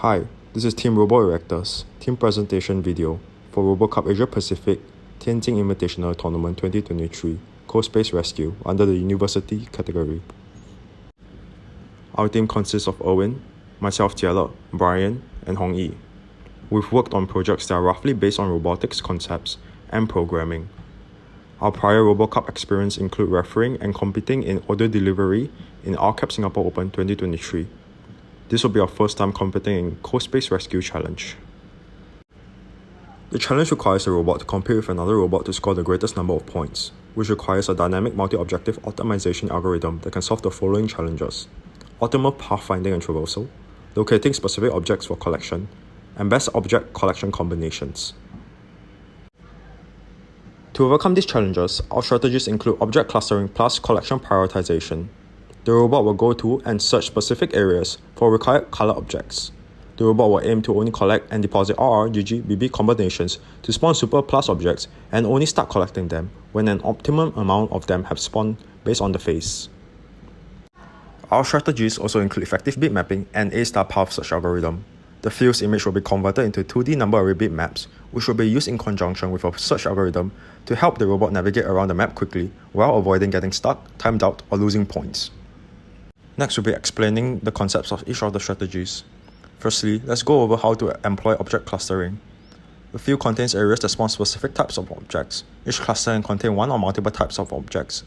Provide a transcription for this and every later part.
Hi, this is Team Robo-Erectus, team presentation video for RoboCup Asia Pacific Tianjin Invitational Tournament 2023 CoSpace Rescue under the University category. Our team consists of Erwin, myself Jiele, Brian, and Hong Yi. We've worked on projects that are roughly based on robotics concepts and programming. Our prior RoboCup experience include refereeing and competing in order delivery in RCAP Singapore Open 2023. This will be our first time competing in CoSpace Rescue Challenge. The challenge requires a robot to compete with another robot to score the greatest number of points, which requires a dynamic multi-objective optimization algorithm that can solve the following challenges: optimal pathfinding and traversal, locating specific objects for collection, and best object collection combinations. To overcome these challenges, our strategies include object clustering plus collection prioritization. The robot will go to and search specific areas for required color objects. The robot will aim to only collect and deposit RR, GG, BB combinations to spawn super plus objects and only start collecting them when an optimum amount of them have spawned based on the phase. Our strategies also include effective bit mapping and A-star path search algorithm. The field's image will be converted into 2D number array bit maps, which will be used in conjunction with a search algorithm to help the robot navigate around the map quickly while avoiding getting stuck, timed out, or losing points. Next, we'll be explaining the concepts of each of the strategies. Firstly, let's go over how to employ object clustering. The field contains areas that spawn specific types of objects. Each cluster can contain one or multiple types of objects.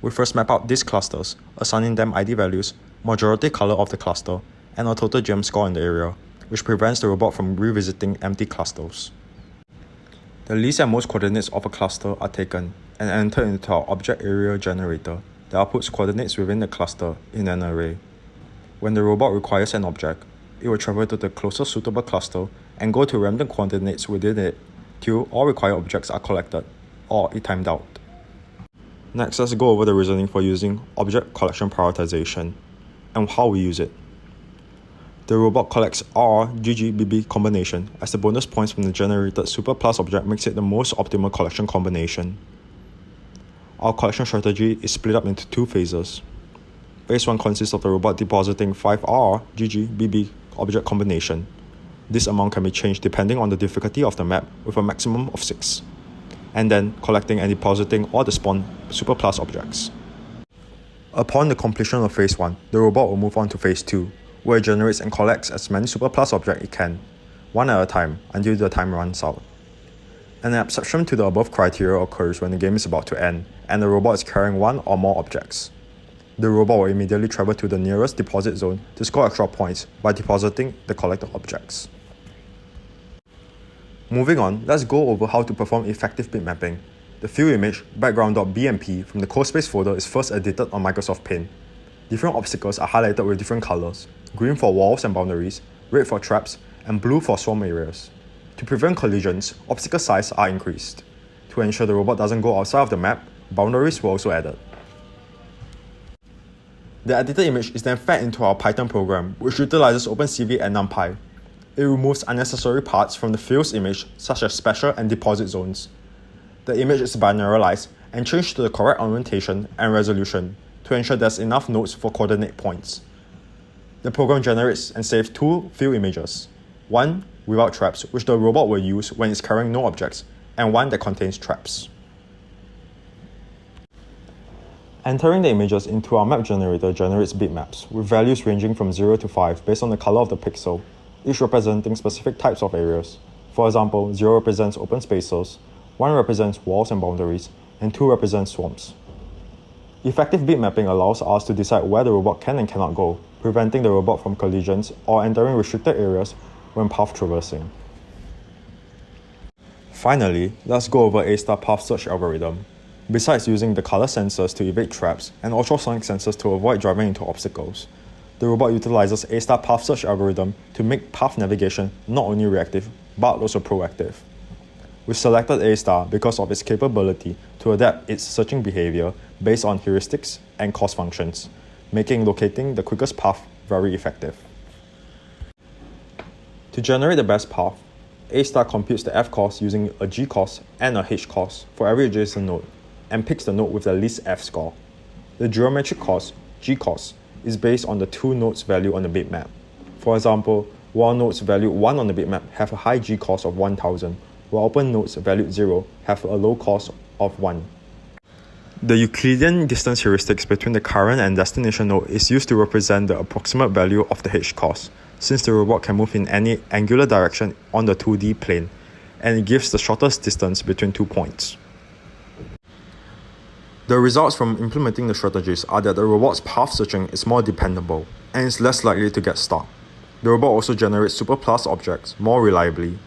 We first map out these clusters, assigning them ID values, majority color of the cluster, and a total gem score in the area, which prevents the robot from revisiting empty clusters. The least and most coordinates of a cluster are taken and entered into our object area generator that outputs coordinates within the cluster in an array. When the robot requires an object, it will travel to the closest suitable cluster and go to random coordinates within it till all required objects are collected or it timed out. Next, let's go over the reasoning for using object collection prioritization and how we use it. The robot collects RR, GG, BB combination as the bonus points from the generated super plus object makes it the most optimal collection combination. Our collection strategy is split up into two phases. Phase 1 consists of the robot depositing 5 RR, GG, BB object combination. This amount can be changed depending on the difficulty of the map with a maximum of 6. And then collecting and depositing all the spawned super plus objects. Upon the completion of phase 1, the robot will move on to phase 2, where it generates and collects as many super plus objects it can, one at a time until the time runs out. An exception to the above criteria occurs when the game is about to end and the robot is carrying one or more objects. The robot will immediately travel to the nearest deposit zone to score extra points by depositing the collected objects. Moving on, let's go over how to perform effective bit mapping. The field image background.bmp from the CoSpace folder is first edited on Microsoft Paint. Different obstacles are highlighted with different colors: green for walls and boundaries, red for traps, and blue for swarm areas. To prevent collisions, obstacle size are increased. To ensure the robot doesn't go outside of the map, boundaries were also added. The edited image is then fed into our Python program, which utilizes OpenCV and NumPy. It removes unnecessary parts from the field's image, such as special and deposit zones. The image is binarized and changed to the correct orientation and resolution to ensure there's enough nodes for coordinate points. The program generates and saves two field images: one without traps, which the robot will use when it's carrying no objects, and one that contains traps. Entering the images into our map generator generates bitmaps, with values ranging from 0 to 5 based on the color of the pixel, each representing specific types of areas. For example, 0 represents open spaces, 1 represents walls and boundaries, and 2 represents swamps. Effective bit mapping allows us to decide where the robot can and cannot go, preventing the robot from collisions or entering restricted areas when path traversing. Finally, let's go over A-star path search algorithm. Besides using the color sensors to evade traps and ultrasonic sensors to avoid driving into obstacles, the robot utilizes A-star path search algorithm to make path navigation not only reactive, but also proactive. We selected A-star because of its capability to adapt its searching behavior based on heuristics and cost functions, making locating the quickest path very effective. To generate the best path, A-star computes the F-cost using a G-cost and a H-cost for every adjacent node, and picks the node with the least F-score. The geometric cost, G-cost, is based on the two nodes value on the bitmap. For example, while nodes valued 1 on the bitmap have a high G cost of 1000, while open nodes valued 0 have a low cost of 1. The Euclidean distance heuristics between the current and destination node is used to represent the approximate value of the h cost, since the robot can move in any angular direction on the 2D plane, and it gives the shortest distance between 2 points. The results from implementing the strategies are that the robot's path searching is more dependable, and is less likely to get stuck. The robot also generates superplus objects more reliably.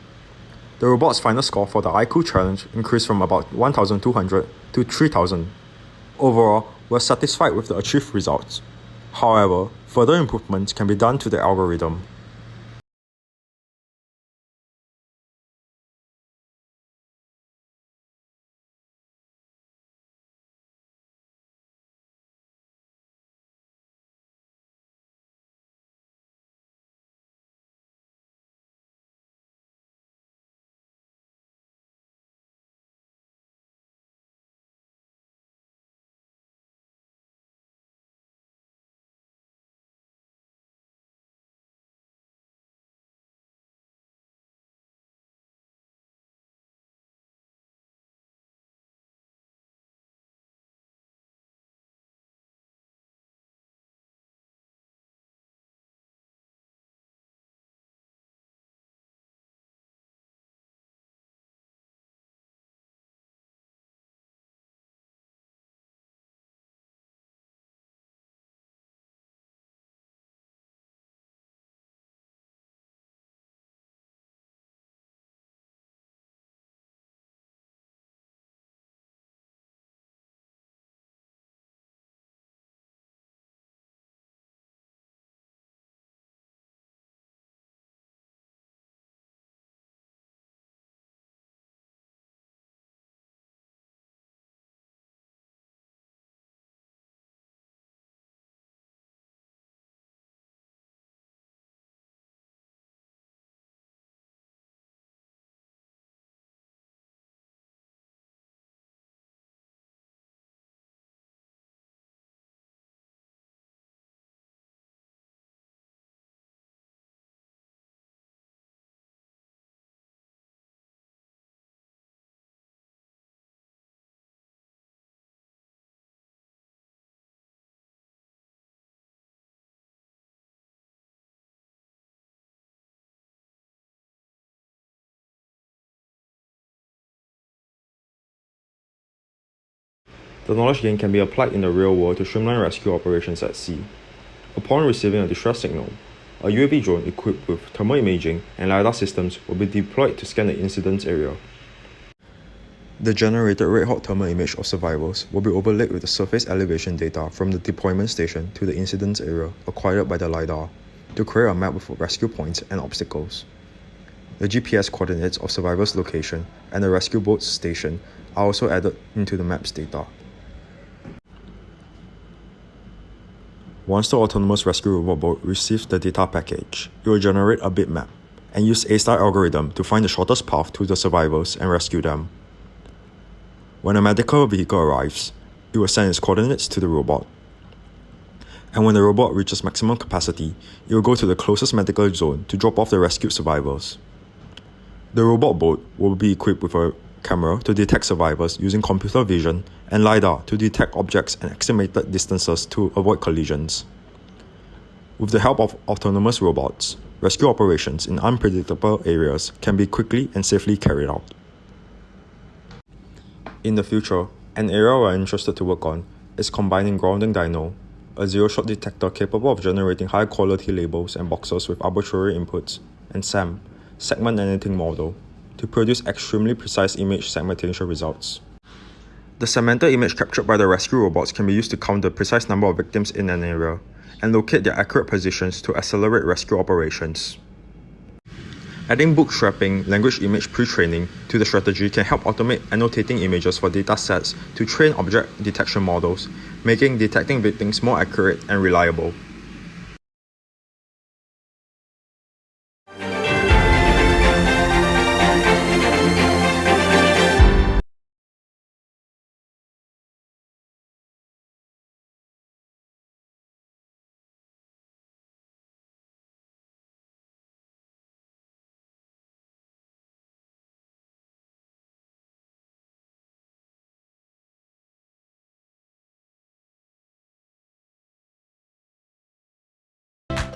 The robot's final score for the IQ challenge increased from about 1,200 to 3,000. Overall, we're satisfied with the achieved results. However, further improvements can be done to the algorithm. The knowledge gained can be applied in the real world to streamline rescue operations at sea. Upon receiving a distress signal, a UAV drone equipped with thermal imaging and LiDAR systems will be deployed to scan the incident area. The generated red-hot thermal image of survivors will be overlaid with the surface elevation data from the deployment station to the incident area acquired by the LiDAR to create a map with rescue points and obstacles. The GPS coordinates of survivors' location and the rescue boat's station are also added into the map's data. Once the autonomous rescue robot boat receives the data package, it will generate a bitmap and use A-star algorithm to find the shortest path to the survivors and rescue them. When a medical vehicle arrives, it will send its coordinates to the robot. And when the robot reaches maximum capacity, it will go to the closest medical zone to drop off the rescued survivors. The robot boat will be equipped with a camera to detect survivors using computer vision and LiDAR to detect objects and estimated distances to avoid collisions. With the help of autonomous robots, rescue operations in unpredictable areas can be quickly and safely carried out. In the future, an area we're interested to work on is combining grounding dyno, a zero-shot detector capable of generating high-quality labels and boxes with arbitrary inputs, and SAM, segment anything model, to produce extremely precise image segmentation results. The segmented image captured by the rescue robots can be used to count the precise number of victims in an area and locate their accurate positions to accelerate rescue operations. Adding bootstrapping language image pre-training to the strategy can help automate annotating images for datasets to train object detection models, making detecting victims more accurate and reliable.